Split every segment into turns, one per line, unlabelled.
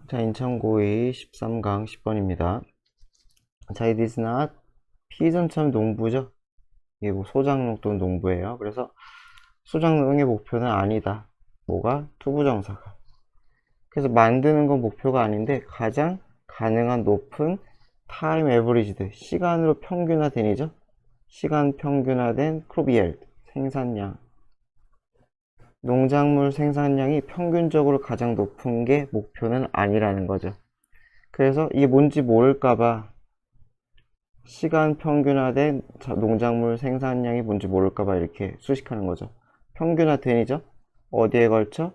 자, 인천고의 13강 10번입니다. 자, it is not 피전처럼 농부죠. 이게 뭐 소장농 또는 농부예요. 그래서 소장농의 목표는 아니다. 뭐가? 투부정사가. 그래서 만드는 건 목표가 아닌데 가장 가능한 높은 time averaged 시간으로 평균화된이죠. 시간 평균화된 crop yield 생산량. 농작물 생산량이 평균적으로 가장 높은 게 목표는 아니라는 거죠. 그래서 이게 뭔지 모를까봐 시간 평균화된 농작물 생산량이 뭔지 모를까봐 이렇게 수식하는 거죠. 평균화된이죠. 어디에 걸쳐?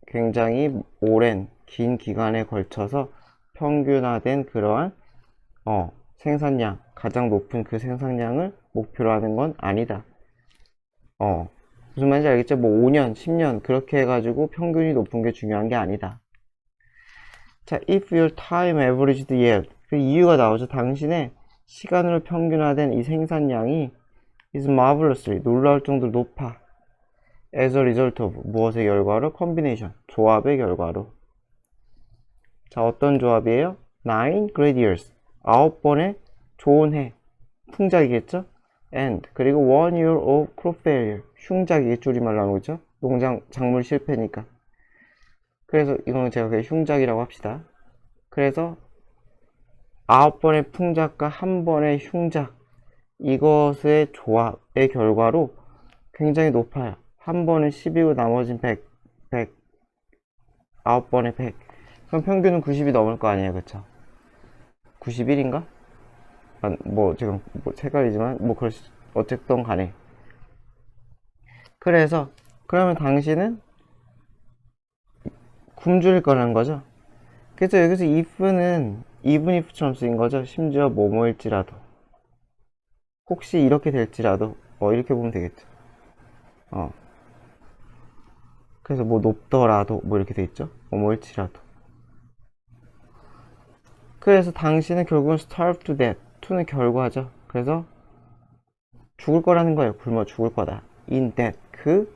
굉장히 오랜 긴 기간에 걸쳐서 평균화된 그러한 생산량, 가장 높은 그 생산량을 목표로 하는 건 아니다. 무슨 말인지 알겠죠? 뭐 5년, 10년 그렇게 해가지고 평균이 높은 게 중요한 게 아니다. 자, if your time averaged yield. 그 이유가 나오죠. 당신의 시간으로 평균화된 이 생산량이 is marvelously 놀라울 정도로 높아. as a result of 무엇의 결과로? combination 조합의 결과로. 자, 어떤 조합이에요? 9 great years 9번의 좋은 해 풍작이겠죠? and 그리고 1 year of crop failure 흉작이 줄임말 나오는 거죠. 작물 실패니까. 그래서 이거는 제가 그냥 흉작이라고 합시다. 그래서 9번의 풍작과 1번의 흉작 이것의 조합의 결과로 굉장히 높아요. 한 번은 10이고 나머지는 100, 9번에 100. 그럼 평균은 90이 넘을 거 아니에요, 그쵸? 91인가? 뭐 지금 헷갈리지만 어쨌든 간에. 그래서 그러면 당신은 굶주릴 거라는 거죠. 그래서 여기서 if는 even if처럼 쓰인 거죠. 심지어 뭐뭐일지라도 혹시 이렇게 될지라도 이렇게 보면 되겠죠. 그래서 뭐 높더라도 뭐 이렇게 돼 있죠. 뭐일지라도. 그래서 당신은 결국은 starve to death. to는 결과죠. 그래서 죽을 거라는 거예요. 굶어 죽을 거다. in that 그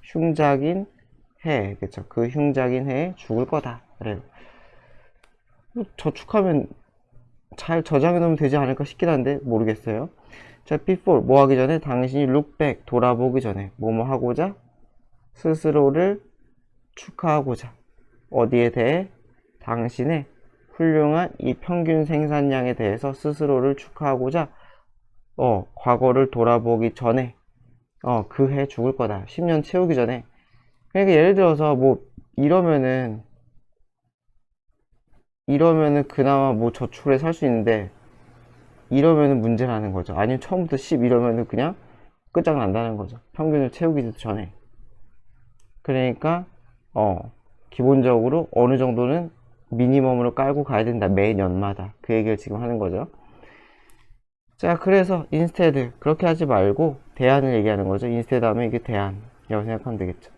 흉작인 해, 그쵸? 그 흉작인 해에 죽을 거다. 그래요. 저축하면 잘 저장해 놓으면 되지 않을까 싶긴 한데 모르겠어요. 자, before 뭐 하기 전에 당신이 look back 돌아보기 전에 뭐뭐 하고자 스스로를 축하하고자 어디에 대해 당신의 훌륭한 이 평균 생산량에 대해서 스스로를 축하하고자 과거를 돌아보기 전에 그 해 죽을 거다. 10년 채우기 전에. 그러니까 예를 들어서 뭐 이러면은 그나마 뭐 저축을 해 살 수 있는데 이러면은 문제라는 거죠. 아니면 처음부터 10 이러면은 그냥 끝장난다는 거죠. 평균을 채우기 전에. 그러니까 기본적으로 어느 정도는 미니멈으로 깔고 가야 된다. 매년마다. 그 얘기를 지금 하는 거죠. 자, 그래서 instead 그렇게 하지 말고 대안을 얘기하는 거죠. instead 하면 이게 대안이라고 생각하면 되겠죠.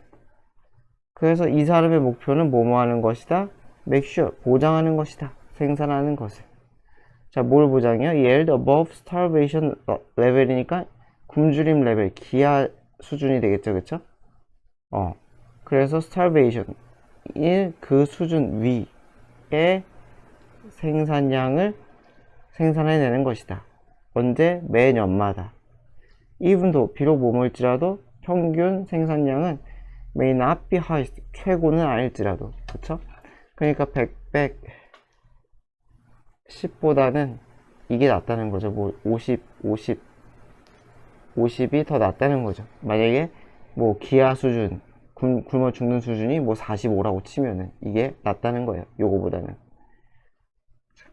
그래서 이 사람의 목표는 뭐뭐 하는 것이다? make sure 보장하는 것이다. 생산하는 것을. 자, 뭘 보장해요? 예를 들어 above starvation 레벨이니까 굶주림 레벨, 기아 수준이 되겠죠. 그쵸? 그래서 starvation 그 수준 위의 생산량을 생산해내는 것이다. 언제? 매년마다. even though 비록 뭐뭐일지라도 평균 생산량은 may not be highest 최고는 아닐지라도. 그쵸? 그러니까 10보다는 이게 낫다는 거죠. 뭐 50이 더 낫다는 거죠. 만약에 뭐 기아 수준 굶어 죽는 수준이 뭐 45라고 치면은 이게 낫다는 거예요. 요거보다는.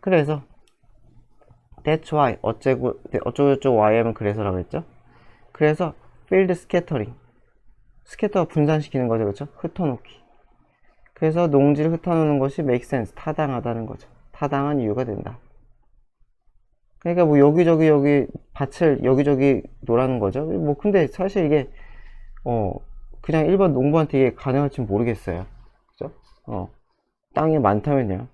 그래서 that's why 어쩌고저쩌고 why 하면 그래서라고 했죠. 그래서 field scattering 스캐터 분산시키는 거죠. 그렇죠? 흩어놓기. 그래서 농지를 흩어놓는 것이 make sense 타당하다는 거죠. 타당한 이유가 된다. 그러니까 뭐 여기 밭을 여기저기 놓으라는 거죠. 뭐 근데 사실 이게 그냥 일반 농부한테 이게 가능할지 모르겠어요. 그죠? 땅이 많다면요.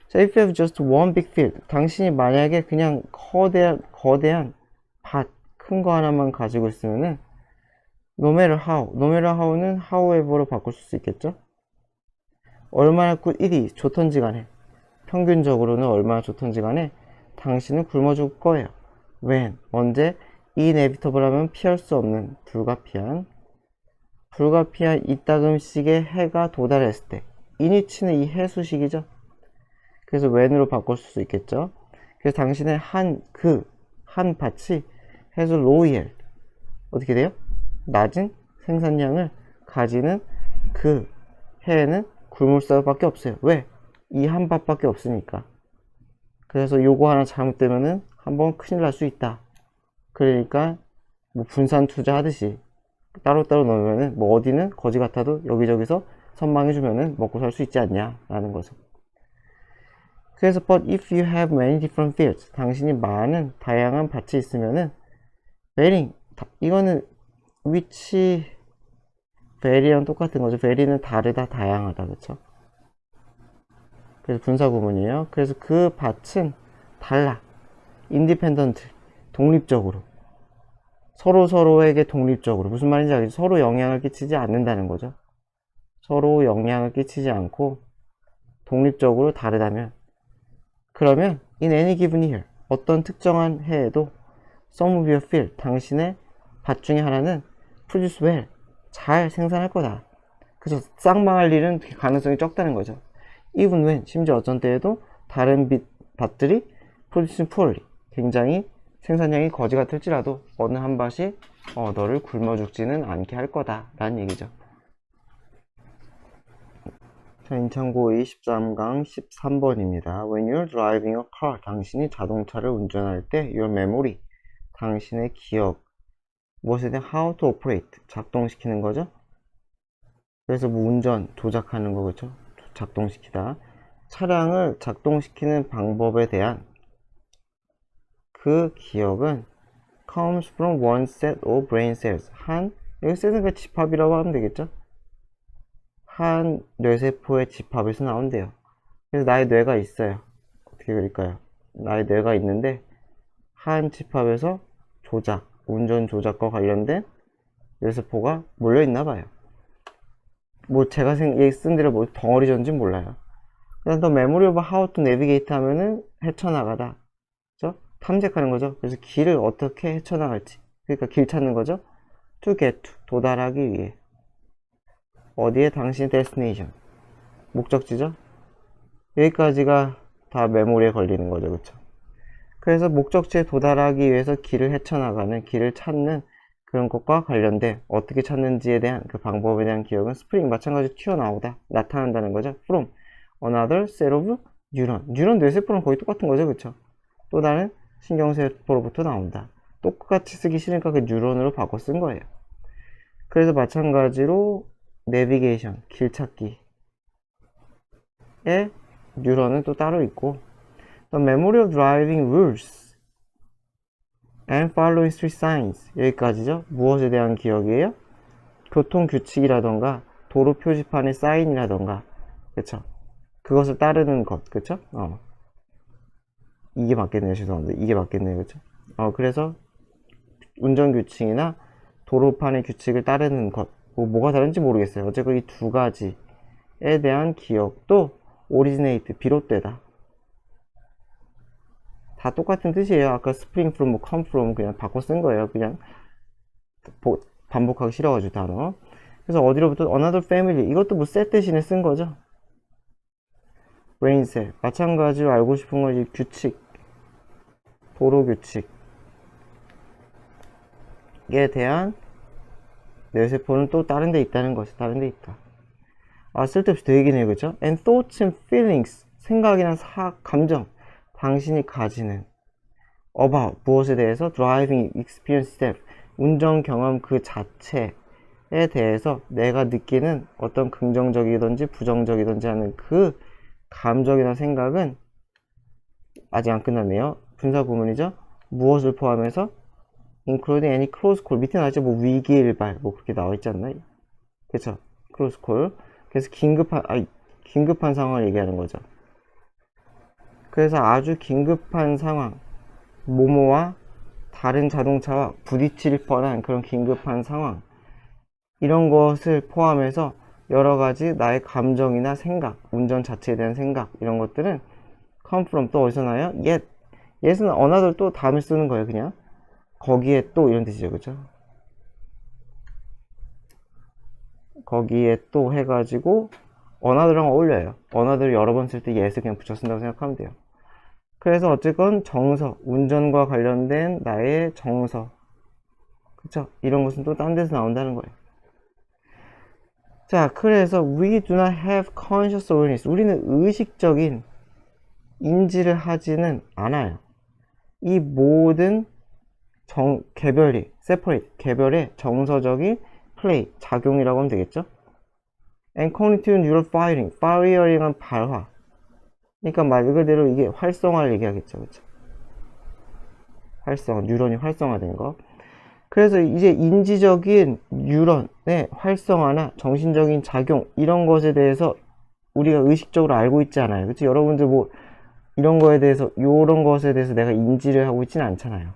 자, if you have just one big field, 당신이 만약에 그냥 거대한 밭, 큰 거 하나만 가지고 있으면은 no matter how는 how에ver로 바꿀 수 있겠죠? 얼마나 good it is, 좋던지 간에, 평균적으로는 얼마나 좋던지 간에 당신은 굶어 죽을 거예요. when, 언제, inevitable 하면 피할 수 없는, 불가피한 이따금씩의 해가 도달했을 때, 인위치는 이 해수식이죠. 그래서 when으로 바꿀 수 있겠죠. 그래서 당신의 한 밭이 has loyal, 어떻게 돼요? 낮은 생산량을 가지는 그 해에는 굶을 수밖에 없어요. 왜? 이 한 밭밖에 없으니까. 그래서 요거 하나 잘못되면은 한번 큰일 날 수 있다. 그러니까 뭐 분산 투자하듯이 따로따로 넣으면은 뭐 어디는 거지 같아도 여기저기서 선망해주면은 먹고 살 수 있지 않냐 라는 거죠. 그래서 but if you have many different fields, 당신이 많은 다양한 밭이 있으면은 varying, 이거는 which vary랑 똑같은 거죠. vary는 다르다, 다양하다, 그쵸? 그래서 분사구문이에요. 그래서 그 밭은 달라, independent, 독립적으로, 서로에게 독립적으로, 무슨 말인지 알겠죠? 서로 영향을 끼치지 않는다는 거죠. 서로 영향을 끼치지 않고 독립적으로 다르다면, 그러면 in any given year, 어떤 특정한 해에도 some of your field, 당신의 밭 중에 하나는 produce well, 잘 생산할 거다. 그래서 쌍망할 일은 가능성이 적다는 거죠. even when, 심지어 어떤 때에도 다른 밭들이 produce poorly, 굉장히 생산량이 거지 같을지라도 어느 한 밭이 너를 굶어 죽지는 않게 할 거다 라는 얘기죠. 자, 인천고 23강 13번입니다. When you're driving a car, 당신이 자동차를 운전할 때 your memory, 당신의 기억, 무엇에 대한 how to operate, 작동시키는 거죠. 그래서 뭐 운전, 조작하는 거, 그렇죠? 작동시키다. 차량을 작동시키는 방법에 대한 그 기억은 comes from one set of brain cells, 여기 set은 그 집합이라고 하면 되겠죠? 한 뇌세포의 집합에서 나온대요. 그래서 나의 뇌가 있어요. 어떻게 그릴까요? 나의 뇌가 있는데 한 집합에서 운전 조작과 관련된 뇌세포가 몰려있나 봐요. 뭐 제가 쓴 대로 뭐 덩어리 전지 몰라요. 그냥 더 메모리 오브 하우 투 내비게이트 하면은 헤쳐나가다, 그죠? 탐색하는 거죠. 그래서 길을 어떻게 헤쳐나갈지, 그러니까 길 찾는 거죠. to get to, 도달하기 위해. 어디에? 당신의 destination, 목적지죠. 여기까지가 다 메모리에 걸리는 거죠, 그쵸? 그래서 목적지에 도달하기 위해서 길을 헤쳐나가는, 길을 찾는 그런 것과 관련된 어떻게 찾는지에 대한 그 방법에 대한 기억은 스프링 마찬가지로 튀어나오다, 나타난다는 거죠. from another set of 뉴런 뇌세포랑 거의 똑같은 거죠, 그쵸? 또 다른 신경세포로부터 나온다. 똑같이 쓰기 싫으니까 그 뉴런으로 바꿔 쓴 거예요. 그래서 마찬가지로 내비게이션, 길찾기에 뉴런은 또 따로 있고, The memory of driving rules and following street signs, 여기까지죠. 무엇에 대한 기억이에요? 교통규칙이라던가 도로 표지판의 사인이라던가, 그쵸? 그것을 따르는 것, 그쵸? 이게 맞겠네요. 죄송합니다. 이게 맞겠네요. 그쵸? 그래서 운전규칙이나 도로판의 규칙을 따르는 것, 뭐가 다른지 모르겠어요. 어쨌건 이 두 가지에 대한 기억도 originate, 비롯되다. 다 똑같은 뜻이에요. 아까 spring from, 뭐 come from 그냥 바꿔 쓴 거예요. 그냥 반복하기 싫어가지고 단어. 그래서 어디로부터 another family, 이것도 뭐 set 대신에 쓴 거죠. brain cell, 마찬가지로 알고 싶은 건 이 규칙, 도로 규칙에 대한 뇌세포는 또 다른 데 있다는 것이, 다른 데 있다. 쓸데없이 더 얘기네요, 그죠? And thoughts and feelings, 생각이나 감정, 당신이 가지는 about, 무엇에 대해서 driving experience itself, 운전 경험 그 자체에 대해서 내가 느끼는 어떤 긍정적이든지 부정적이든지 하는 그 감정이나 생각은 아직 안 끝났네요. 분사 구문이죠. 무엇을 포함해서 including any close call, 밑에 나왔죠. 뭐 위기일발, 뭐 그렇게 나와 있지 않나요? 그쵸? close call. 그래서 긴급한 상황을 얘기하는 거죠. 그래서 아주 긴급한 상황, 모모와 다른 자동차와 부딪힐 뻔한 그런 긴급한 상황, 이런 것을 포함해서 여러 가지 나의 감정이나 생각, 운전 자체에 대한 생각, 이런 것들은 come from 또 어디서 나요? yet은 another 또 다음에 쓰는 거예요, 그냥. 거기에 또 이런 뜻이죠, 그죠? 거기에 또 해가지고 another랑 어울려요. another 여러 번 쓸 때 yes을 그냥 붙여 쓴다고 생각하면 돼요. 그래서 어쨌건 정서, 운전과 관련된 나의 정서, 그쵸? 이런 것은 또 딴 데서 나온다는 거예요. 자, 그래서 we do not have conscious awareness. 우리는 의식적인 인지를 하지는 않아요. 이 모든 개별이, separate, 개별의 정서적인 play, 작용이라고 하면 되겠죠? and cognitive neural firing은 발화. 그러니까 말 그대로 이게 활성화를 얘기하겠죠, 그쵸? 뉴런이 활성화된 거. 그래서 이제 인지적인 뉴런의 활성화나 정신적인 작용, 이런 것에 대해서 우리가 의식적으로 알고 있지 않아요. 그치? 여러분들 뭐, 이런 거에 대해서, 요런 것에 대해서 내가 인지를 하고 있지는 않잖아요.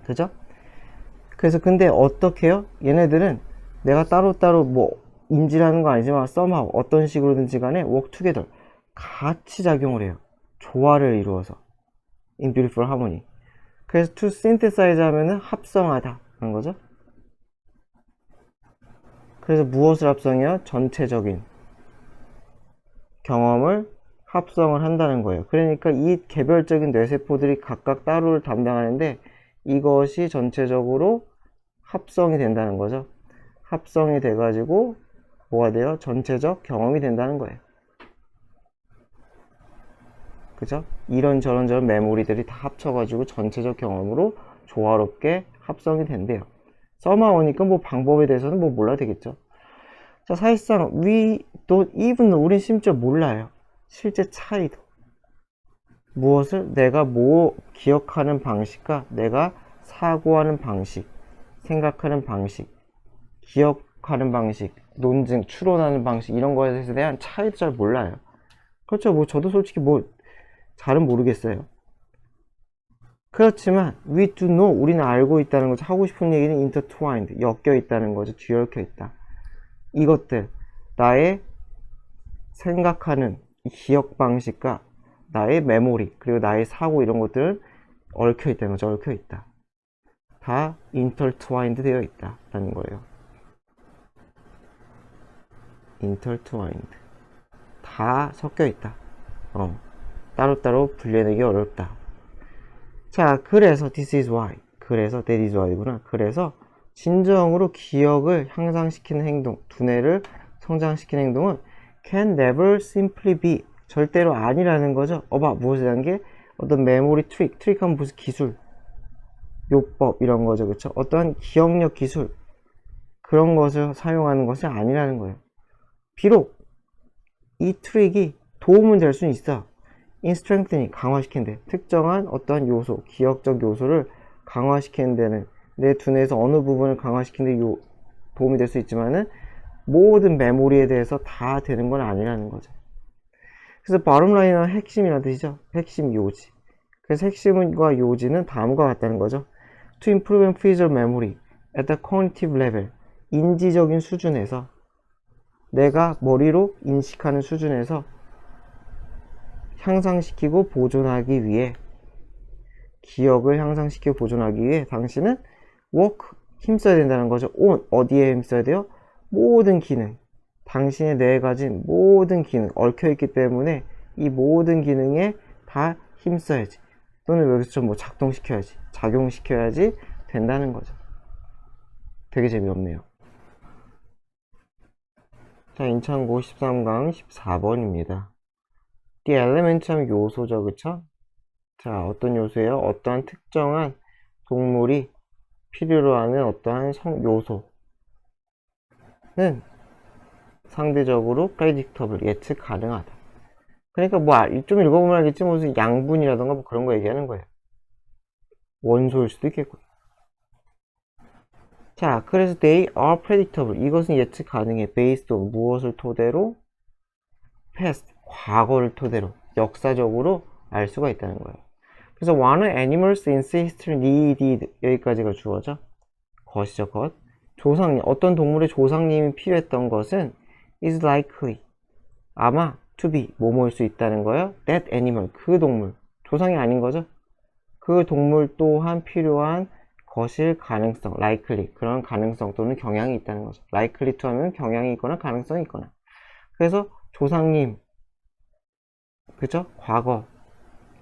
그죠? 그래서 근데 어떻게 해요? 얘네들은 내가 따로따로 뭐, 인지를 하는 거 아니지만, somehow, 어떤 식으로든지 간에 work together. 같이 작용을 해요. 조화를 이루어서. in beautiful harmony. 그래서 to synthesize 하면은 합성하다 하는 거죠. 그래서 무엇을 합성해요? 전체적인 경험을 합성을 한다는 거예요. 그러니까 이 개별적인 뇌세포들이 각각 따로를 담당하는데 이것이 전체적으로 합성이 된다는 거죠. 합성이 돼가지고 뭐가 돼요? 전체적 경험이 된다는 거예요. 그죠? 이런저런 메모리들이 다 합쳐가지고 전체적 경험으로 조화롭게 합성이 된대요. 써마오니까 뭐 방법에 대해서는 뭐 몰라도 되겠죠. 자, 사실상 we don't even know, 우린 심지어 몰라요. 실제 차이도. 무엇을? 내가 뭐 기억하는 방식과 내가 사고하는 방식, 생각하는 방식, 기억하는 방식, 논증, 추론하는 방식, 이런 거에 대한 차이도 잘 몰라요. 그렇죠. 뭐 저도 솔직히 뭐 잘은 모르겠어요. 그렇지만 we do know, 우리는 알고 있다는 거죠. 하고 싶은 얘기는 intertwined, 엮여 있다는 거죠. 뒤얽혀 있다. 이것들, 나의 생각하는 기억 방식과 나의 메모리, 그리고 나의 사고, 이런 것들은 얽혀 있다는 거죠. 얽혀 있다. 다 intertwined 되어 있다 라는 거예요. intertwined, 다 섞여 있다. 따로따로 분리내기 어렵다. 자, 그래서 this is why, 그래서 that is why구나. 그래서 진정으로 기억을 향상시키는 행동, 두뇌를 성장시키는 행동은 can never simply be, 절대로 아니라는 거죠. 무엇이라는 게? 어떤 메모리 트릭하면 무슨 기술, 요법, 이런 거죠. 그쵸? 어떠한 기억력 기술, 그런 것을 사용하는 것이 아니라는 거예요. 비록 이 트릭이 도움은 될 수는 있어. in strengthening, 강화시키는데, 특정한 어떠한 요소, 기억적 요소를 강화시키는 데는, 내 두뇌에서 어느 부분을 강화시키는 데 도움이 될 수 있지만은 모든 메모리에 대해서 다 되는 건 아니라는 거죠. 그래서 bottom line은 핵심이라는 뜻이죠. 핵심 요지. 그래서 핵심과 요지는 다음과 같다는 거죠. To improve and preserve memory at the cognitive level, 인지적인 수준에서, 내가 머리로 인식하는 수준에서 향상시키고 보존하기 위해, 기억을 향상시키고 보존하기 위해 당신은 work, 힘써야 된다는 거죠. on, 어디에 힘써야 돼요? 모든 기능, 당신의 뇌에 가진 모든 기능, 얽혀있기 때문에 이 모든 기능에 다 힘써야지, 또는 여기서 좀 뭐 작동시켜야지, 작용시켜야지 된다는 거죠. 되게 재미없네요. 자, 인천고 13강 14번입니다. The element 하면 요소죠, 그쵸? 자, 어떤 요소예요? 어떠한 특정한 동물이 필요로 하는 어떠한 요소는 상대적으로 predictable, 예측 가능하다. 그러니까 뭐 좀 읽어보면 알겠지, 무슨 양분이라던가 뭐 그런 거 얘기하는 거예요. 원소일 수도 있겠고. 자, 그래서 they are predictable, 이것은 예측 가능해. based on, 무엇을 토대로? past, 과거를 토대로, 역사적으로 알 수가 있다는 거예요. 그래서 one animals in history needed, 여기까지가 주어져. 것이죠, 것. 조상님, 어떤 동물의 조상님이 필요했던 것은 is likely, 아마 to be, 뭐뭐일 수 있다는 거예요. that animal, 그 동물, 조상이 아닌 거죠. 그 동물 또한 필요한 것일 가능성, likely, 그런 가능성 또는 경향이 있다는 거죠. likely to 하면 경향이 있거나 가능성이 있거나. 그래서 조상님, 그죠? 과거,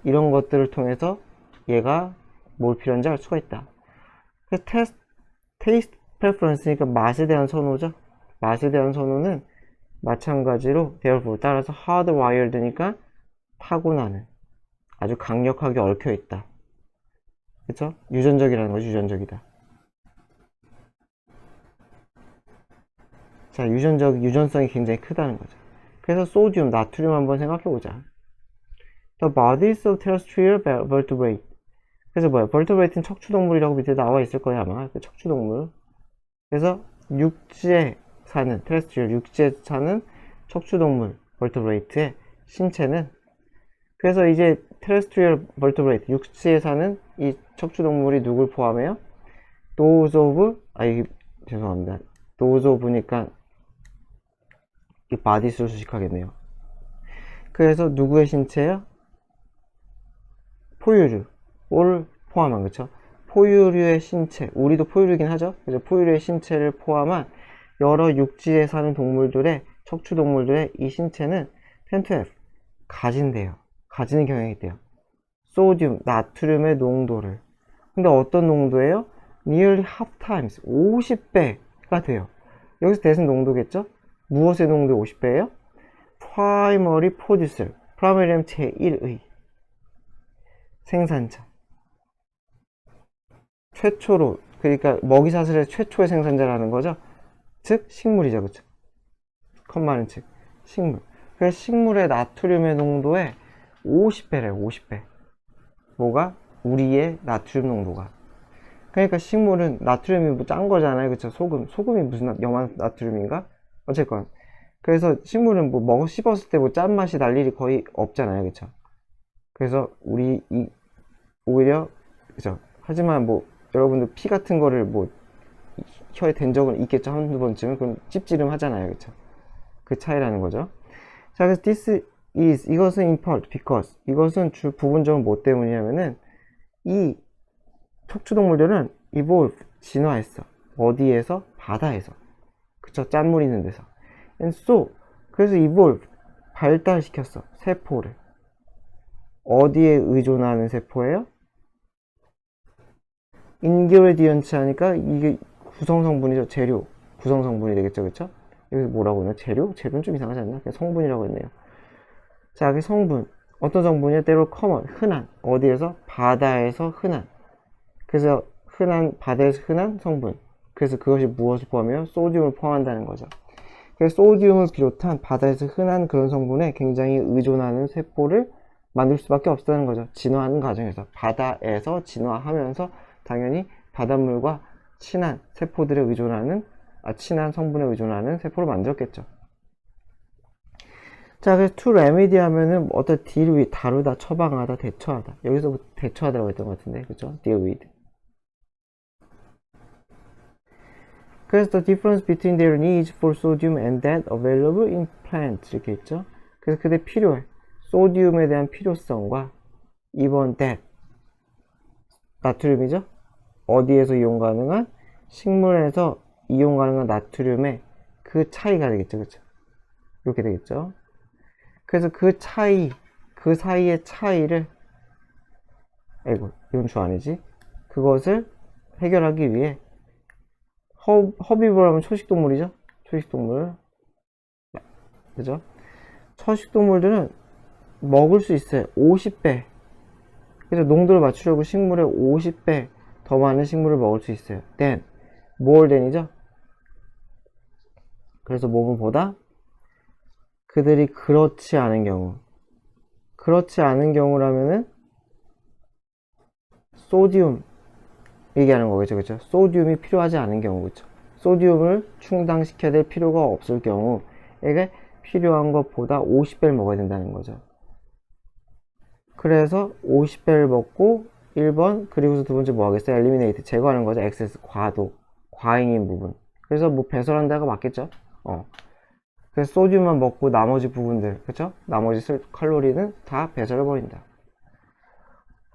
이런 것들을 통해서 얘가 뭘 필요한지 알 수가 있다. 그래서 taste preference니까 맛에 대한 선호죠. 맛에 대한 선호는 마찬가지로 therefore 따라서 hardwired니까 타고나는, 아주 강력하게 얽혀 있다. 그쵸? 유전적이라는 거죠. 유전적이다. 자, 유전성이 굉장히 크다는 거죠. 그래서 소듐, 나트륨 한번 생각해 보자. The bodies of terrestrial vertebrate. 그래서 뭐야? vertebrate는 척추동물이라고 밑에 나와 있을 거야, 아마. 그 척추동물. 그래서 육지에 사는, terrestrial, 육지에 사는 척추동물, vertebrate의 신체는, 그래서 이제 terrestrial vertebrate, 육지에 사는 이 척추동물이 누굴 포함해요? those of, 죄송합니다. those of니까 이 bodies로 수식하겠네요. 그래서 누구의 신체예요? 포유류를 포함한, 그쵸? 포유류의 신체, 우리도 포유류긴 하죠. 그래서 포유류의 신체를 포함한 여러 육지에 사는 동물들의, 척추동물들의 이 신체는 tend to have, 가진대요. 가지는 경향이 있대요. 소듐, 나트륨의 농도를. 근데 어떤 농도예요? nearly half times, 50배가 돼요. 여기서 대신 농도겠죠? 무엇의 농도 50배예요? primary producer, primary는 제1의 생산자. 최초로, 그러니까 먹이사슬의 최초의 생산자라는 거죠. 즉 식물이죠, 그쵸? 컴마는 즉 식물. 그래서 식물의 나트륨의 농도의 50배래요. 50배. 뭐가? 우리의 나트륨 농도가. 그러니까 식물은 나트륨이 뭐 짠 거잖아요, 그쵸? 소금이 무슨 염화 나트륨인가? 어쨌건 그래서 식물은 뭐 씹었을 때 뭐 짠맛이 날 일이 거의 없잖아요, 그쵸? 그래서 오히려, 그쵸? 하지만 뭐 여러분들 피 같은 거를 뭐 혀에 댄 적은 있겠죠, 한두 번쯤은. 그럼 찝찌름 하잖아요, 그쵸? 그 차이라는 거죠. 자, 그래서 this is, 이것은 in part, because, 이것은 부분적으로 뭐 때문이냐면은 이 척추동물들은 evolve, 진화했어. 어디에서? 바다에서. 그쵸? 짠물 있는 데서. and so, 그래서 evolve, 발달시켰어. 세포를. 어디에 의존하는 세포예요? 인그레디언츠 하니까 이게 구성성분이죠. 재료. 구성성분이 되겠죠. 그쵸? 여기서 뭐라고 했나? 재료? 재료는 좀 이상하지 않나? 그냥 성분이라고 했네요. 자, 그 성분. 어떤 성분이요? 때로 common, 흔한. 어디에서? 바다에서 흔한. 그래서 바다에서 흔한 성분. 그래서 그것이 무엇을 포함해요? 소듐을 포함한다는 거죠. 그래서 소듐을 비롯한 바다에서 흔한 그런 성분에 굉장히 의존하는 세포를 만들 수밖에 없다는 거죠. 진화하는 과정에서. 바다에서 진화하면서 당연히 바닷물과 친한 세포들에 의존하는, 친한 성분에 의존하는 세포를 만들었겠죠. 자, 그래서 to remedy 하면은 어떤 deal with, 다루다, 처방하다, 대처하다. 여기서 대처하다라고 했던 것 같은데, 그쵸? deal with. 그래서 the difference between their needs for sodium and that available in plants, 이렇게 있죠. 그래서 그게 필요해. 소듐에 대한 필요성과 이번 that, 나트륨이죠. 어디에서 이용 가능한? 식물에서 이용 가능한 나트륨의 그 차이가 되겠죠, 그쵸? 이렇게 되겠죠. 그래서 그 차이, 그 사이의 차이를, 이건 주 아니지? 그것을 해결하기 위해 허비보라면 초식동물이죠? 초식동물. 그죠? 초식동물들은 먹을 수 있어요. 50배. 그래서 농도를 맞추려고 식물의 50배 더 많은 식물을 먹을 수 있어요. then. more than이죠? 그래서 뭐뭐보다 그들이 그렇지 않은 경우. 그렇지 않은 경우라면은 소듐 얘기하는 거겠죠, 그쵸? 소듐이 필요하지 않은 경우, 그쵸? 소듐을 충당시켜야 될 필요가 없을 경우에게 필요한 것보다 50배를 먹어야 된다는 거죠. 그래서 50배를 먹고 1번, 그리고서 두 번째 뭐 하겠어요? 엘리미네이트, 제거하는 거죠. 엑세스, 과도, 과잉인 부분. 그래서 뭐 배설한 데가 맞겠죠. 그래서 소듐만 먹고 나머지 부분들, 그쵸? 나머지 칼로리는 다 배설해버린다.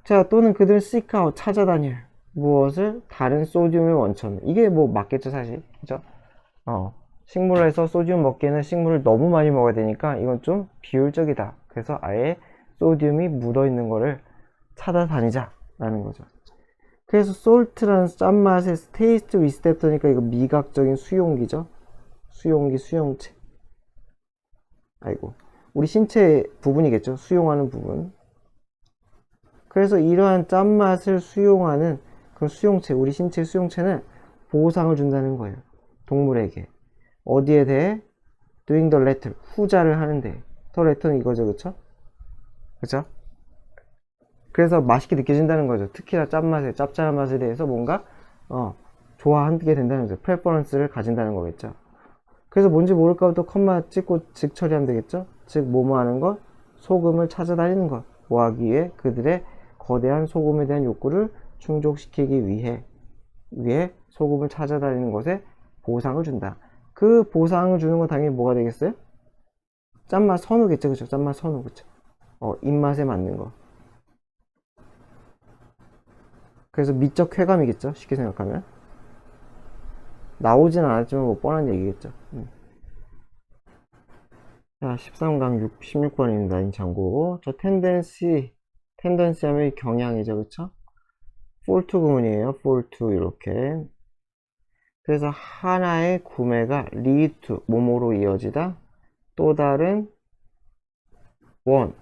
자, 또는 그들은 seek out, 찾아다녀. 무엇을? 다른 소듐의 원천. 이게 뭐 맞겠죠, 사실. 그죠? 식물에서 소듐 먹기에는 식물을 너무 많이 먹어야 되니까 이건 좀 비효율적이다. 그래서 아예 소듐이 묻어있는 거를 찾아다니자 라는 거죠. 그래서 salt라는 짠맛의 taste receptor니까 이거 미각적인 수용기죠. 수용기, 수용체. 아이고, 우리 신체 부분이겠죠. 수용하는 부분. 그래서 이러한 짠맛을 수용하는 그 수용체, 우리 신체 수용체는 보상을 준다는 거예요. 동물에게. 어디에 대해? doing the latter, 후자를 하는데. the latter는 이거죠, 그쵸? 그쵸? 그래서 맛있게 느껴진다는 거죠. 특히나 짠맛에, 짭짤한 맛에 대해서 뭔가 좋아하게 된다는 거죠. 프레퍼런스를 가진다는 거겠죠. 그래서 뭔지 모를까 또 컴마 찍고 즉 처리하면 되겠죠. 즉 뭐뭐 하는 것, 소금을 찾아다니는 것. 뭐 하기 위해? 그들의 거대한 소금에 대한 욕구를 충족시키기 위해 소금을 찾아다니는 것에 보상을 준다. 그 보상을 주는 건 당연히 뭐가 되겠어요? 짠맛 선호겠죠, 그쵸? 짠맛 선호, 그쵸? 입맛에 맞는 거. 그래서 미적 쾌감이겠죠, 쉽게 생각하면. 나오진 않았지만 뭐 뻔한 얘기겠죠. 자, 13강 16번입니다. 인창고. 저 텐던시 하면 경향이죠, 그쵸? 폴투 구문이에요. 폴투 이렇게. 그래서 하나의 구매가 리드 뭐뭐로 이어지다. 또 다른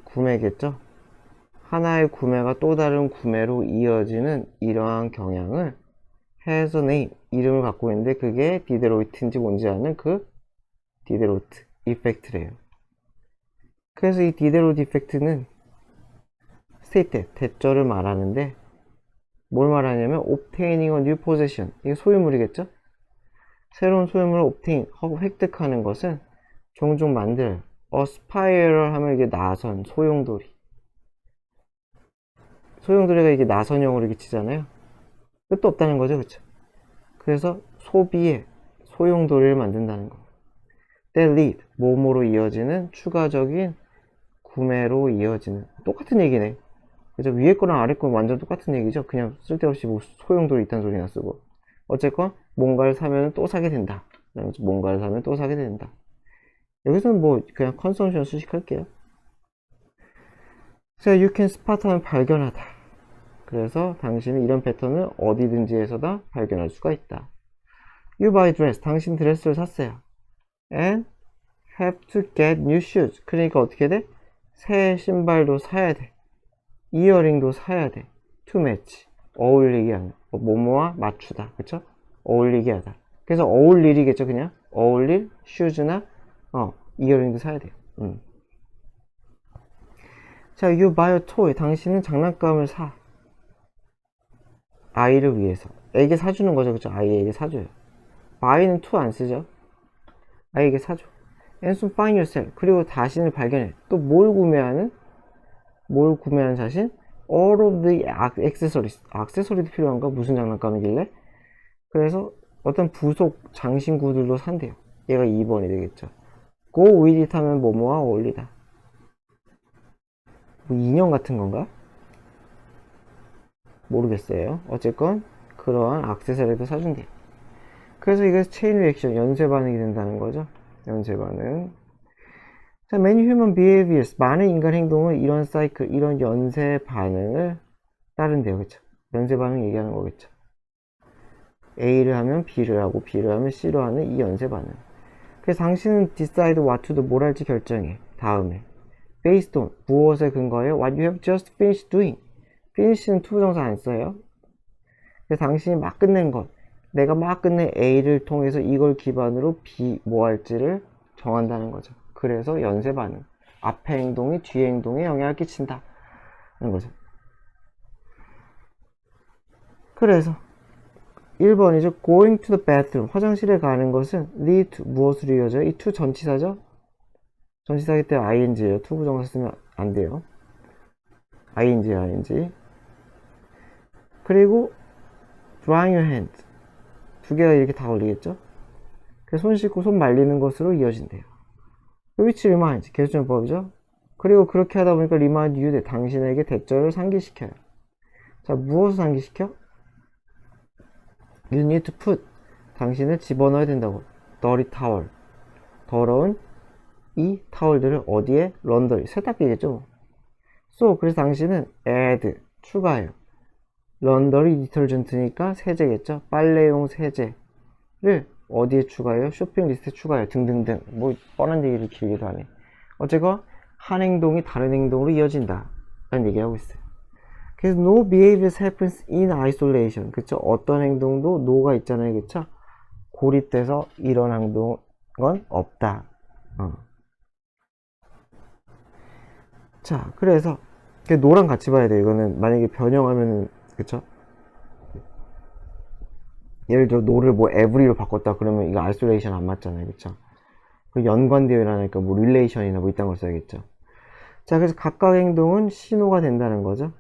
구매겠죠. 하나의 구매가 또 다른 구매로 이어지는 이러한 경향을 has a name, 이름을 갖고 있는데 그게 디데로이트인지 뭔지 아는 그 디데로이트 이펙트래요. 그래서 이 디데로이트 이펙트는 스테이트, 대절을 말하는데 뭘 말하냐면 obtaining a new possession, 이게 소유물이겠죠? 새로운 소유물을 obtain, 획득하는 것은 종종 만들 aspire 하면 이게 나선, 소용돌이. 소용돌이가 이게 나선형으로 이렇게 치잖아요. 끝도 없다는 거죠, 그쵸? 그래서 소비에 소용돌이를 만든다는 거. that lead, 뭐뭐로 이어지는 추가적인 구매로 이어지는. 똑같은 얘기네. 그죠? 위에 거랑 아래 거랑 완전 똑같은 얘기죠. 그냥 쓸데없이 뭐 소용돌이 있다는 소리나 쓰고. 어쨌건 뭔가를 사면 또 사게 된다. 뭔가를 사면 또 사게 된다. 여기서는 뭐 그냥 컨섬션 수식할게요. 자, you can spot 하면 발견하다. 그래서 당신은 이런 패턴을 어디든지에서다 발견할 수가 있다. You buy dress. 당신 드레스를 샀어요. And have to get new shoes. 그러니까 어떻게 돼? 새 신발도 사야 돼. 이어링도 사야 돼. To match. 어울리게 하는. 뭐뭐와 맞추다. 그쵸? 어울리게 하다. 그래서 어울릴이겠죠, 그냥. 어울릴 슈즈나 이어링도 사야 돼요. 자, you buy a toy. 당신은 장난감을 사. 아이를 위해서. 애에게 사주는 거죠, 그쵸? 아이에게 사줘요. buy는 to 안 쓰죠? 아이에게 사줘. And soon find yourself. 그리고 자신을 발견해. 또 뭘 구매하는? 뭘 구매하는 자신? All of the accessories. 액세서리도 필요한가? 무슨 장난감이길래? 그래서 어떤 부속 장신구들도 산대요. 얘가 2번이 되겠죠. Go with it 하면 뭐뭐와 어울리다. 뭐 인형 같은 건가? 모르겠어요. 어쨌건 그러한 액세서리도 사준대요. 그래서 이게 체인 리액션, 연쇄 반응이 된다는 거죠. 연쇄 반응. 자, many human behaviors, 많은 인간 행동은 이런 사이클, 이런 연쇄 반응을 따른대요. 그쵸? 연쇄 반응 얘기하는 거겠죠. A를 하면 B를 하고 B를 하면 C로 하는 이 연쇄 반응. 그래서 당신은 decide what to do, 뭘 할지 결정해. 다음에 based on, 무엇에 근거해? What you have just finished doing. finish는 투부정사 안 써요. 그래서 당신이 막 끝낸 것, 내가 막 끝낸 A를 통해서 이걸 기반으로 B 뭐 할지를 정한다는 거죠. 그래서 연쇄 반응, 앞에 행동이 뒤에 행동에 영향을 끼친다 하는 거죠. 그래서 1번이죠. going to the bathroom, 화장실에 가는 것은 lead to, 무엇으로 이어져요? 이 to 전치사죠? 전치사기 때문에 ing예요. 투부정사 쓰면 안 돼요. ing. 그리고 drying your hands, 두 개가 이렇게 다 걸리겠죠? 그래서 손 씻고 손 말리는 것으로 이어진대요. which reminds, 계수전법이죠. 그리고 그렇게 하다 보니까 remind you, 당신에게 대절을 상기시켜요. 자, 무엇을 상기시켜? You need to put, 당신을 집어넣어야 된다고. dirty towel, 더러운 이 타월들을 어디에? 런더리, 세탁기겠죠. so, 그래서 당신은 add, 추가해요. 런더리 디터전트니까 세제겠죠. 빨래용 세제를 어디에 추가해요? 쇼핑 리스트에 추가해요. 등등등. 뭐 뻔한 얘기를 길게도 하네. 어쨌건 한 행동이 다른 행동으로 이어진다 라는 얘기하고 있어요. 그래서 no behavior happens in isolation. 그쵸? 어떤 행동도 no가 있잖아요. 그쵸? 고립돼서 이런 행동은 없다. 자, 그래서 no랑 같이 봐야 돼요. 이거는 만약에 변형하면은, 그쵸? 예를 들어 no를 뭐 every로 바꿨다 그러면 이거 isolation 안 맞잖아요. 그쵸? 그 연관되어 일어나니까 뭐 relation이나 뭐 이딴 걸 써야겠죠. 자, 그래서 각각 행동은 신호가 된다는 거죠.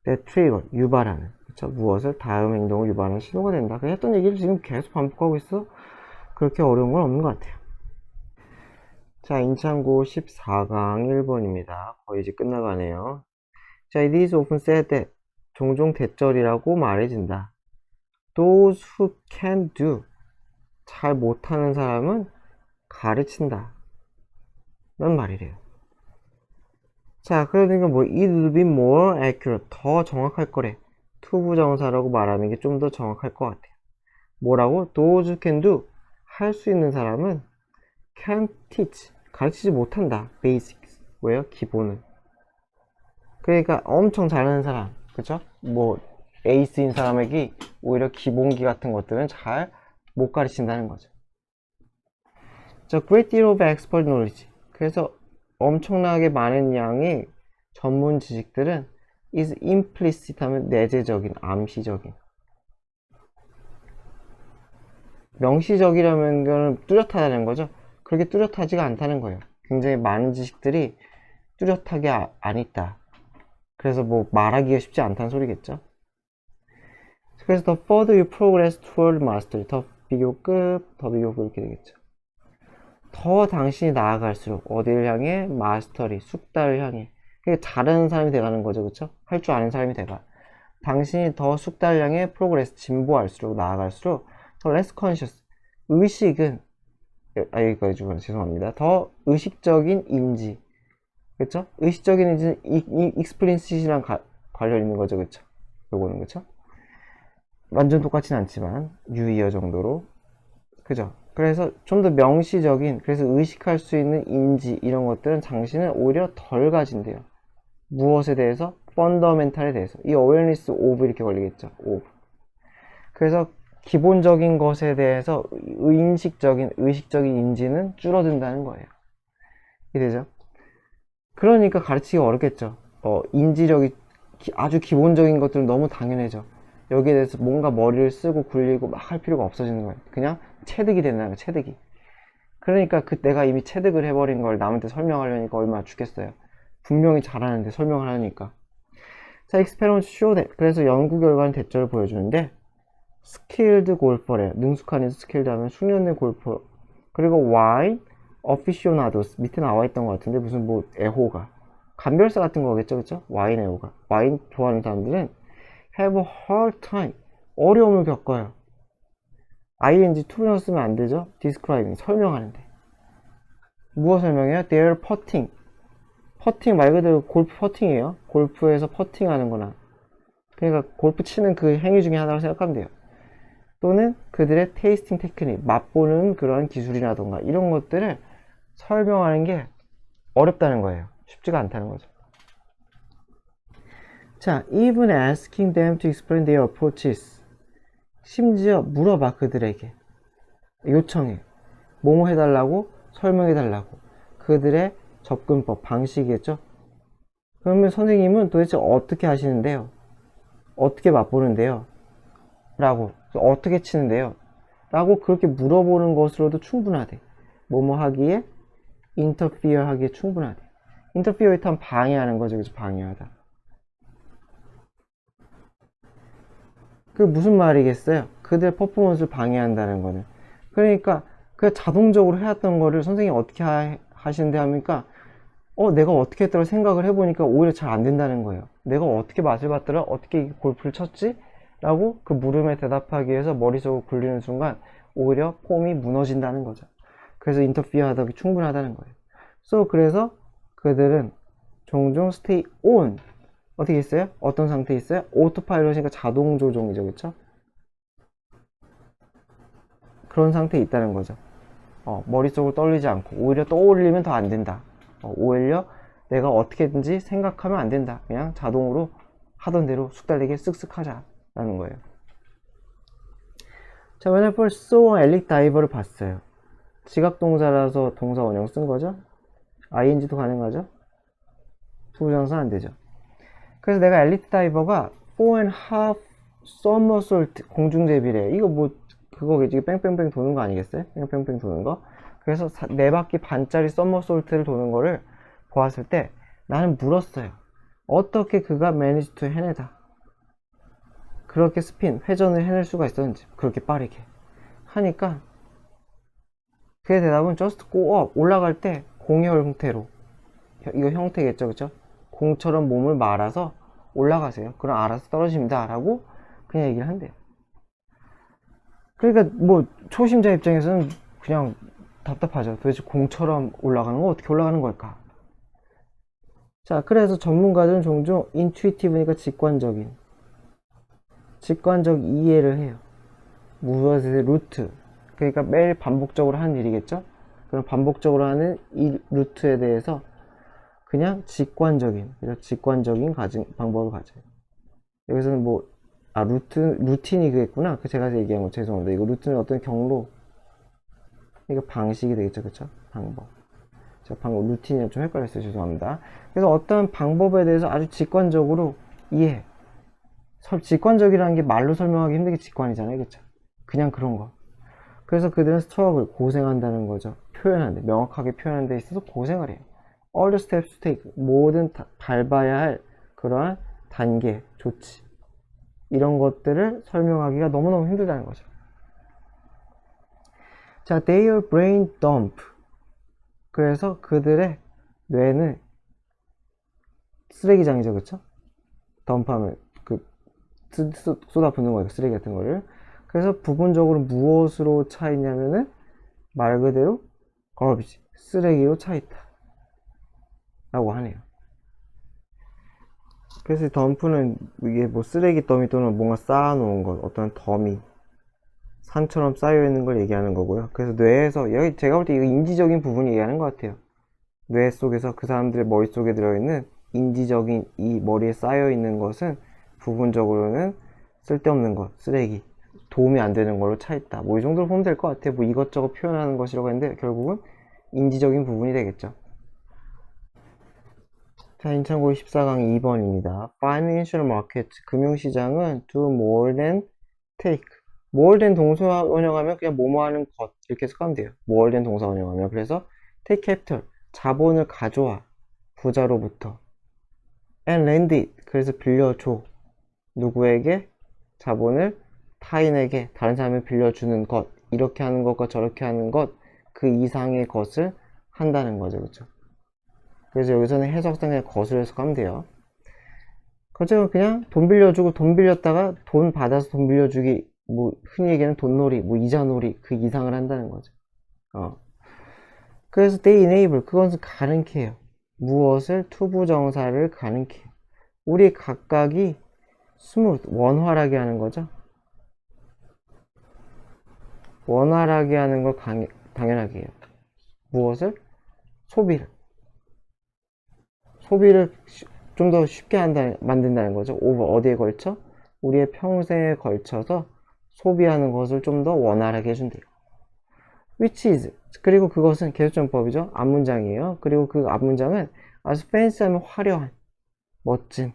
trigger, 유발하는. 그쵸? 무엇을 다음 행동을 유발하는 신호가 된다. 그냥 했던 얘기를 지금 계속 반복하고 있어. 그렇게 어려운 건 없는 것 같아요. 자, 인창고 14강 1번입니다. 거의 이제 끝나가네요. 자, it is often said that, 종종 대절이라고 말해진다. Those who can do, 잘 못하는 사람은 가르친다 는 말이래요. 자, 그러니까 뭐 it will be more accurate, 더 정확할 거래. 투부정사라고 말하는 게 좀 더 정확할 것 같아요. 뭐라고? Those who can do, 할 수 있는 사람은 can teach, 가르치지 못한다. basics, 왜요? 기본을. 그러니까 엄청 잘하는 사람, 그쵸? 뭐 에이스인 사람에게 오히려 기본기 같은 것들은 잘 못 가르친다는 거죠. 자, great deal of expert knowledge. 그래서 엄청나게 많은 양의 전문 지식들은 is implicit 하면 내재적인, 암시적인. 명시적이라는 건 뚜렷하다는 거죠. 그렇게 뚜렷하지가 않다는 거예요. 굉장히 많은 지식들이 뚜렷하게 안 있다. 그래서 뭐 말하기가 쉽지 않다는 소리겠죠. 그래서 the further you progress toward mastery, 더 비교급 이렇게 되겠죠. 더 당신이 나아갈수록 어디를 향해? 마스터리, 숙달을 향해. 그러니까 잘하는 사람이 돼가는 거죠. 그쵸? 할 줄 아는 사람이 돼가. 당신이 더 숙달을 향해 프로그레스, 진보할수록, 나아갈수록 더 less conscious, 의식은, 여기까지 죄송합니다. 더 의식적인 인지. 그쵸? 의식적인 인지는 explicit이랑 관련 있는 거죠. 그쵸? 요거는 그쵸? 완전 똑같진 않지만 유의어 정도로. 그죠? 그래서 좀 더 명시적인, 그래서 의식할 수 있는 인지 이런 것들은 당신은 오히려 덜 가진대요. 무엇에 대해서? 펀더멘탈에 대해서. 이 awareness of 이렇게 걸리겠죠. of. 그래서 기본적인 것에 대해서 의식적인 인지는 줄어든다는 거예요. 이해되죠? 그러니까 가르치기 어렵겠죠. 인지력이 아주 기본적인 것들은 너무 당연해져. 여기에 대해서 뭔가 머리를 쓰고 굴리고 막 할 필요가 없어지는 거예요. 그냥 체득이 된다는 거예요. 체득이. 그러니까 내가 이미 체득을 해버린 걸 남한테 설명하려니까 얼마나 죽겠어요. 분명히 잘하는데 설명을 하니까. 자, experiment show that. 그래서 연구 결과는 대절을 보여주는데 skilled 골퍼래요. 능숙한 스킬드 하면 숙련된 골퍼. 그리고 wine aficionados 밑에 나와 있던 것 같은데 무슨 뭐 애호가 감별사 같은 거겠죠, 그쵸? 와인 애호가. 와인 좋아하는 사람들은 have a hard time, 어려움을 겪어요. ing to 쓰면 안 되죠? describing, 설명하는데. 무엇 설명해요? their putting. 퍼팅 말 그대로 골프 퍼팅이에요. 골프에서 퍼팅하는 거나. 그러니까 골프 치는 그 행위 중에 하나로 생각하면 돼요. 또는 그들의 테이스팅 테크닉, 맛보는 그런 기술이라던가 이런 것들을 설명하는 게 어렵다는 거예요. 쉽지가 않다는 거죠. 자, even asking them to explain their approaches. 심지어 물어봐, 그들에게. 요청해. 뭐뭐 해달라고, 설명해달라고. 그들의 접근법, 방식이겠죠? 그러면 선생님은 도대체 어떻게 하시는데요? 어떻게 맛보는데요? 라고. 어떻게 치는데요? 라고 그렇게 물어보는 것으로도 충분하대. 뭐뭐 하기에, interfere 하기에 충분하대. interfere 하면 방해하는 거죠. 그죠? 방해하다. 그 무슨 말이겠어요? 그들의 퍼포먼스를 방해한다는 거는. 그러니까 그 자동적으로 해왔던 거를 선생님이 어떻게 하시는데 하니까 내가 어떻게 했더라 생각을 해보니까 오히려 잘 안 된다는 거예요. 내가 어떻게 맛을 봤더라, 어떻게 골프를 쳤지? 라고 그 물음에 대답하기 위해서 머릿속을 굴리는 순간 오히려 폼이 무너진다는 거죠. 그래서 인터피어 하다 충분하다는 거예요. 그래서 그들은 종종 stay on, 어떻게 있어요? 어떤 상태에 있어요? 오토파일럿이니까 자동 조종이죠, 그쵸? 그런 상태에 있다는 거죠. 머릿속을 떨리지 않고 오히려 떠올리면 더 안 된다. 오히려 내가 어떻게든지 생각하면 안 된다. 그냥 자동으로 하던 대로 숙달되게 쓱쓱 하자라는 거예요. 자, whenever saw 엘릭 다이버를 봤어요. 지각동사라서 동사 원형 쓴 거죠. ing도 가능하죠. 투부정사 안 되죠. 그래서 내가 엘리트 다이버가 4.5 somersault 공중제비래. 이거 뭐 그거겠지. 뺑뺑뺑 도는 거 아니겠어요? 뺑뺑뺑 도는 거. 그래서 4바퀴 반짜리 somersault를 도는 거를 보았을 때 나는 물었어요. 어떻게 그가 manage to 해내다. 그렇게 스핀, 회전을 해낼 수가 있었는지. 그렇게 빠르게. 하니까 그의 대답은 just go up. 올라갈 때 공의 형태로. 이거 형태겠죠, 그쵸? 공처럼 몸을 말아서 올라가세요. 그럼 알아서 떨어집니다. 라고 그냥 얘기를 한대요. 그러니까 뭐 초심자 입장에서는 그냥 답답하죠. 도대체 공처럼 올라가는 거 어떻게 올라가는 걸까? 자, 그래서 전문가들은 종종 intuitive니까 직관적 이해를 해요. 무엇의 루트. 그러니까 매일 반복적으로 하는 일이겠죠? 그럼 반복적으로 하는 이 루트에 대해서 그냥 직관적인 방법을 가져요. 여기서는 뭐, 루틴이 그겠구나. 제가 얘기한 거 죄송합니다. 이거 루틴은 어떤 경로, 이거 방식이 되겠죠, 그쵸? 방법. 제가 방금 루틴이랑 좀 헷갈렸어요. 죄송합니다. 그래서 어떤 방법에 대해서 아주 직관적으로 이해해. 직관적이라는 게 말로 설명하기 힘들게 직관이잖아요, 그쵸? 그냥 그런 거. 그래서 그들은 스트럭을 고생한다는 거죠. 명확하게 표현하는 데 있어서 고생을 해요. All the steps to take, 모든 밟아야 할 그러한 단계, 조치, 이런 것들을 설명하기가 너무너무 힘들다는 거죠. 자, their brain dump. 그래서 그들의 뇌는 쓰레기장이죠, 그쵸? 덤프하면 쏟아 붓는 거예요, 쓰레기 같은 거를. 그래서 부분적으로 무엇으로 차 있냐면은 말 그대로 garbage, 쓰레기로 차 있다 라고 하네요. 그래서 덤프는 이게 뭐 쓰레기 더미 또는 뭔가 쌓아놓은 것, 어떤 더미, 산처럼 쌓여있는 걸 얘기하는 거고요. 그래서 뇌에서, 여기 제가 볼 때 이거 인지적인 부분이 얘기하는 것 같아요. 뇌 속에서 그 사람들의 머릿속에 들어있는 인지적인 이 머리에 쌓여있는 것은 부분적으로는 쓸데없는 것, 쓰레기, 도움이 안 되는 걸로 차있다. 뭐 이 정도로 보면 될 것 같아요. 뭐 이것저것 표현하는 것이라고 했는데 결국은 인지적인 부분이 되겠죠. 자, 인천고 14강 2번입니다. Financial market, 금융시장은 do more than take. more than 동사 원형하면 그냥 뭐뭐 하는 것 이렇게 해석하면 돼요. more than 동사 원형하면. 그래서 take capital, 자본을 가져와, 부자로부터. and lend it, 그래서 빌려줘. 누구에게? 자본을 타인에게, 다른 사람이 빌려주는 것, 이렇게 하는 것과 저렇게 하는 것, 그 이상의 것을 한다는 거죠, 그렇죠? 그래서 여기서는 해석상 그냥 것을 해석하면 돼요. 그렇죠? 그냥 돈 빌려주고 돈 빌렸다가 돈 받아서 돈 빌려주기, 뭐 흔히 얘기하는 돈놀이, 뭐 이자놀이, 그 이상을 한다는 거죠. 그래서 they enable, 그것은 가능케 해요. 무엇을? 투부정사를 가능케 해요. 우리 각각이 스무드, 원활하게 하는 거죠. 원활하게 하는 걸 당연하게 해요. 무엇을? 소비를 좀 더 쉽게 만든다는 거죠. 어디에 걸쳐? 우리의 평생에 걸쳐서 소비하는 것을 좀 더 원활하게 해준대요. which is, 그리고 그것은 계속전법이죠. 앞문장이에요. 그리고 그 앞문장은 아주 팬시하면 화려한, 멋진,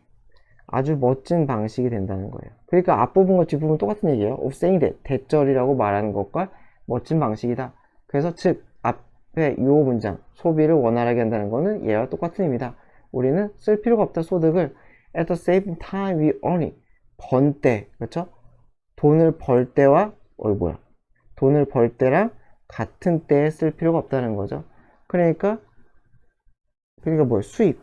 아주 멋진 방식이 된다는 거예요. 그러니까 앞부분과 뒷부분 똑같은 얘기예요. of saying that, 대절이라고 말하는 것과 멋진 방식이다. 그래서 즉 앞에 이 문장, 소비를 원활하게 한다는 거는 얘와 똑같은 의미다. 우리는 쓸 필요가 없다. 소득을 at the same time we earn it, 번 때, 그렇죠? 돈을 벌 때와 돈을 벌 때랑 같은 때에 쓸 필요가 없다는 거죠. 그러니까 뭐예요? 수입.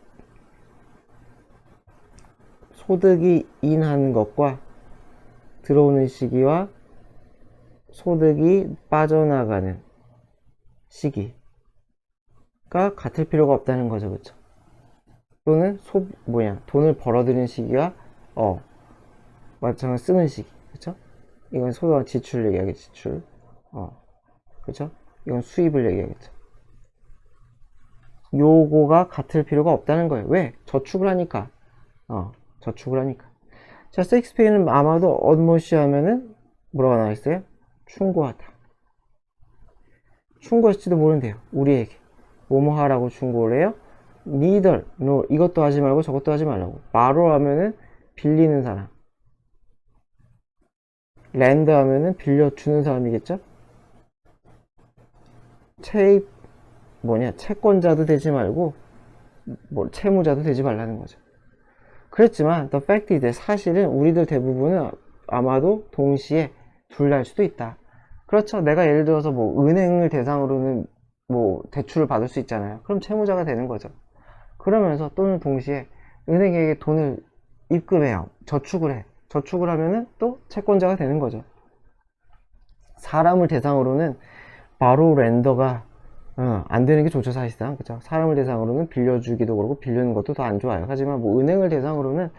소득이 인하는 것과 들어오는 시기와 소득이 빠져나가는 시기가 같을 필요가 없다는 거죠. 그쵸? 또는 돈을 벌어들이는 시기와 마찬가지로 쓰는 시기. 그쵸? 이건 소득 지출 얘기하겠죠. 지출. 그쵸? 이건 수입을 얘기하겠죠. 요거가 같을 필요가 없다는 거예요. 왜? 저축을 하니까. 저축을 하니까. 자, 셰익스피어는 아마도 어드모시 하면은 뭐라고 나와 있어요? 충고하다. 충고했을지도 모른대요. 우리에게. 뭐뭐 하라고 충고를 해요? neither, nor. 이것도 하지 말고 저것도 하지 말라고. borrow 하면은 빌리는 사람. lend 하면은 빌려주는 사람이겠죠? 채권자도 되지 말고 채무자도 되지 말라는 거죠. 그랬지만 the fact is that 사실은 우리들 대부분은 아마도 동시에 둘 다 할 수도 있다. 그렇죠. 내가 예를 들어서 은행을 대상으로는 대출을 받을 수 있잖아요. 그럼 채무자가 되는 거죠. 그러면서 또는 동시에 은행에게 돈을 입금해요. 저축을 해. 저축을 하면은 또 채권자가 되는 거죠. 사람을 대상으로는 바로 렌더가 안 되는 게 좋죠, 사실상. 그쵸? 사람을 대상으로는 빌려주기도 그렇고 빌리는 것도 더 안 좋아요. 하지만 은행을 대상으로는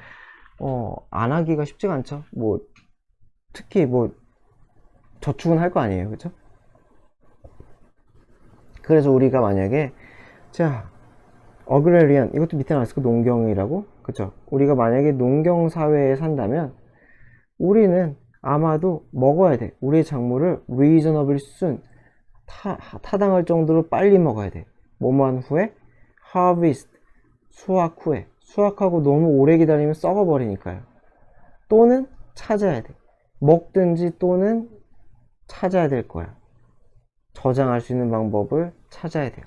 안 하기가 쉽지가 않죠. 특히 저축은 할 거 아니에요. 그쵸? 그래서 우리가 만약에 어그레리안, 이것도 밑에 나왔을 거 농경이라고. 그쵸? 우리가 만약에 농경 사회에 산다면 우리는 아마도 먹어야 돼. 우리의 작물을 reasonably soon, 타당할 정도로 빨리 먹어야 돼. 뭐뭐한 후에 harvest, 수확 후에. 수확하고 너무 오래 기다리면 썩어버리니까요. 또는 찾아야 돼. 먹든지 또는 찾아야 될 거야. 저장할 수 있는 방법을 찾아야 돼요.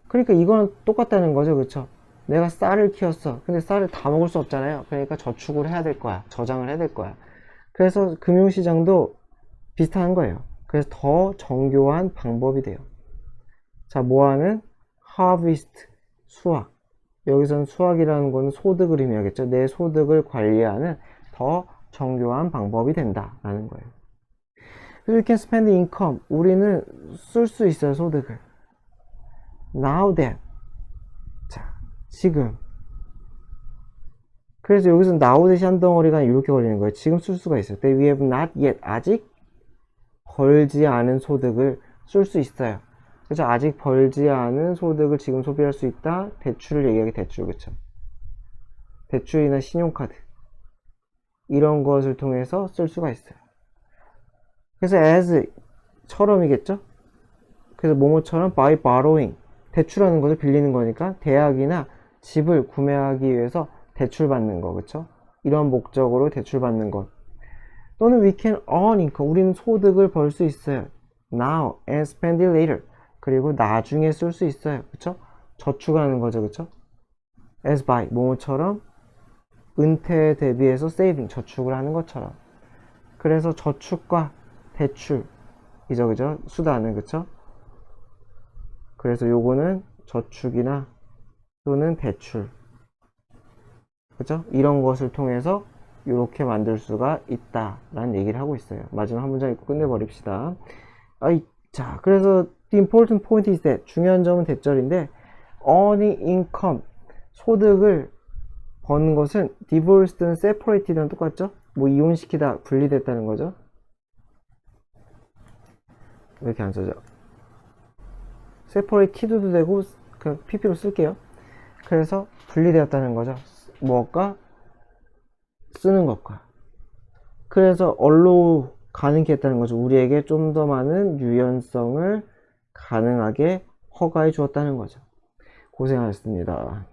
그러니까 이거는 똑같다는 거죠. 그쵸? 내가 쌀을 키웠어. 근데 쌀을 다 먹을 수 없잖아요. 그러니까 저축을 해야 될 거야. 저장을 해야 될 거야. 그래서 금융시장도 비슷한 거예요. 그래서 더 정교한 방법이 돼요. 자, 뭐하는? harvest, 수확. 여기서는 수확이라는 건 소득을 의미하겠죠. 내 소득을 관리하는 더 정교한 방법이 된다라는 거예요. You can spend income. 우리는 쓸 수 있어요, 소득을. Now that. 자, 지금. 그래서 여기서 now that이 한 덩어리가 이렇게 걸리는 거예요. 지금 쓸 수가 있어요. But we have not yet. 아직 벌지 않은 소득을 쓸 수 있어요. 그래서 아직 벌지 않은 소득을 지금 소비할 수 있다. 대출을 얘기하기 대출, 그쵸? 대출이나 신용카드 이런 것을 통해서 쓸 수가 있어요. 그래서 as처럼이겠죠? 그래서 뭐뭐처럼 by borrowing, 대출하는 것을 빌리는 거니까 대학이나 집을 구매하기 위해서 대출받는 거, 그쵸? 이런 목적으로 대출받는 것. 또는 we can earn income, 우리는 소득을 벌 수 있어요. now and spend it later, 그리고 나중에 쓸 수 있어요. 그쵸? 저축하는 거죠. 그쵸? as by, 뭐뭐처럼 은퇴에 대비해서 saving, 저축을 하는 것처럼. 그래서 저축과 대출, 그죠? 수단은, 그쵸? 그래서 요거는 저축이나 또는 대출, 그죠? 이런 것을 통해서 이렇게 만들 수가 있다라는 얘기를 하고 있어요. 마지막 한 문장 읽고 끝내버립시다. 자, 그래서 the important point is that, 중요한 점은 대절인데, earning income, 소득을 버는 것은 divorced는 separated랑 똑같죠? 이혼시키다, 분리됐다는 거죠. 왜 이렇게 안 써져? separated도 되고 그냥 pp로 쓸게요. 그래서 분리되었다는 거죠. 무엇과 쓰는 것과. 그래서 allow, 가능케 했다는 거죠. 우리에게 좀 더 많은 유연성을 가능하게 허가해 주었다는 거죠. 고생하셨습니다.